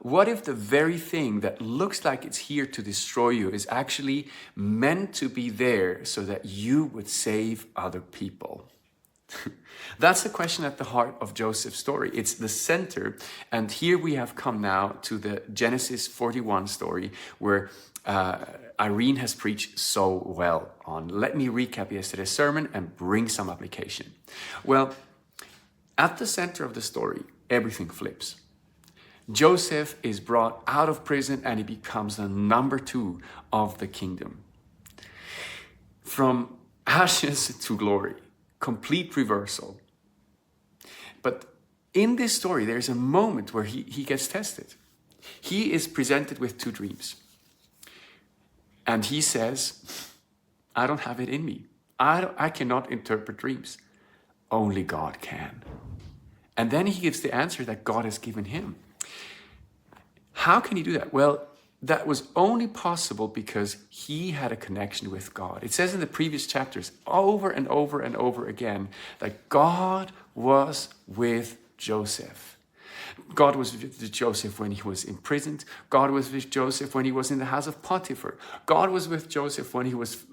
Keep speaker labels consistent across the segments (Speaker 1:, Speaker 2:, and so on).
Speaker 1: What if the very thing that looks like it's here to destroy you is actually meant to be there so that you would save other people? That's the question at the heart of Joseph's story. It's the center. And here we have come now to the Genesis 41 story where Irene has preached so well on. Let me recap yesterday's sermon and bring some application. Well, at the center of the story, everything flips. Joseph is brought out of prison and he becomes the number 2 of the kingdom. From ashes to glory, complete reversal. But in this story, there's a moment where he gets tested. He is presented with 2 dreams. And he says, I don't have it in me. I cannot interpret dreams. Only God can. And then he gives the answer that God has given him. How can he do that? Well, that was only possible because he had a connection with God. It says in the previous chapters over and over and over again that God was with Joseph. God was with Joseph when he was imprisoned. God was with Joseph when he was in the house of Potiphar. God was with Joseph when he was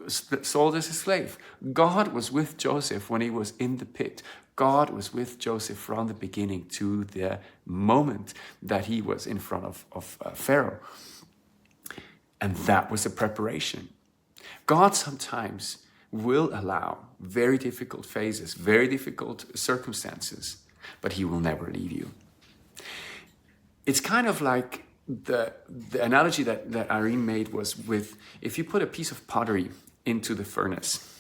Speaker 1: sold as a slave. God was with Joseph when he was in the pit. God was with Joseph from the beginning to the moment that he was in front of Pharaoh. And that was a preparation. God sometimes will allow very difficult phases, very difficult circumstances, but he will never leave you. It's kind of like the analogy that Irene made was with, if you put a piece of pottery into the furnace,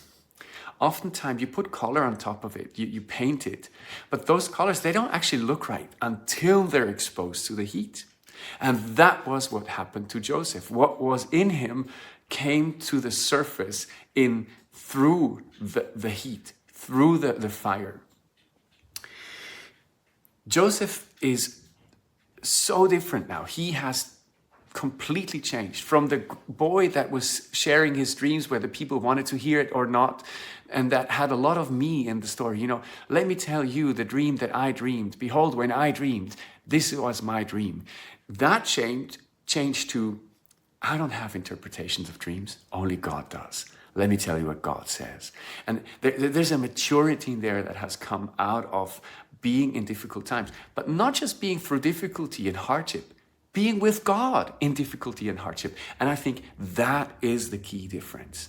Speaker 1: oftentimes you put color on top of it, you paint it, but those colors, they don't actually look right until they're exposed to the heat. And that was what happened to Joseph. What was in him came to the surface through the heat, through the fire. Joseph is so different now. He has completely changed from the boy that was sharing his dreams, whether people wanted to hear it or not, and that had a lot of me in the story. You know, let me tell you the dream that I dreamed. Behold, when I dreamed, this was my dream. That changed to, I don't have interpretations of dreams, only God does. Let me tell you what God says. And there's a maturity in there that has come out of being in difficult times, but not just being through difficulty and hardship, being with God in difficulty and hardship. And I think that is the key difference.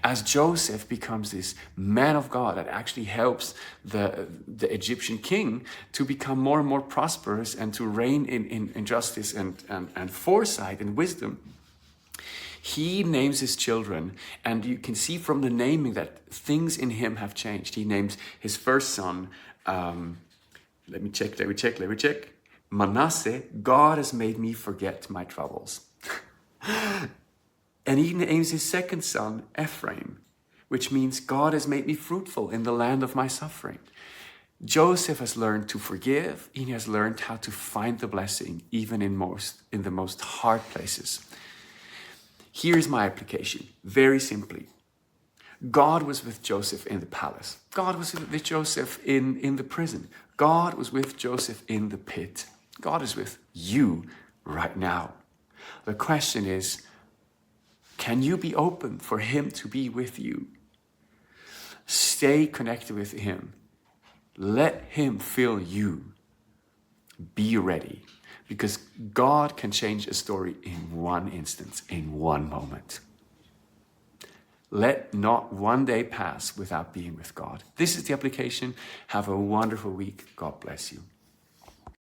Speaker 1: As Joseph becomes this man of God that actually helps the Egyptian king to become more and more prosperous and to reign in justice and foresight and wisdom, he names his children, and you can see from the naming that things in him have changed. He names his first son, let me check. Manasseh, God has made me forget my troubles. And he names his second son Ephraim, which means God has made me fruitful in the land of my suffering. Joseph has learned to forgive. He has learned how to find the blessing, even in the most hard places. Here's my application, very simply. God was with Joseph in the palace. God was with Joseph in the prison. God was with Joseph in the pit. God is with you right now. The question is, can you be open for him to be with you? Stay connected with him. Let him fill you. Be ready. Because God can change a story in one instance, in one moment. Let not one day pass without being with God. This is the application. Have a wonderful week. God bless you.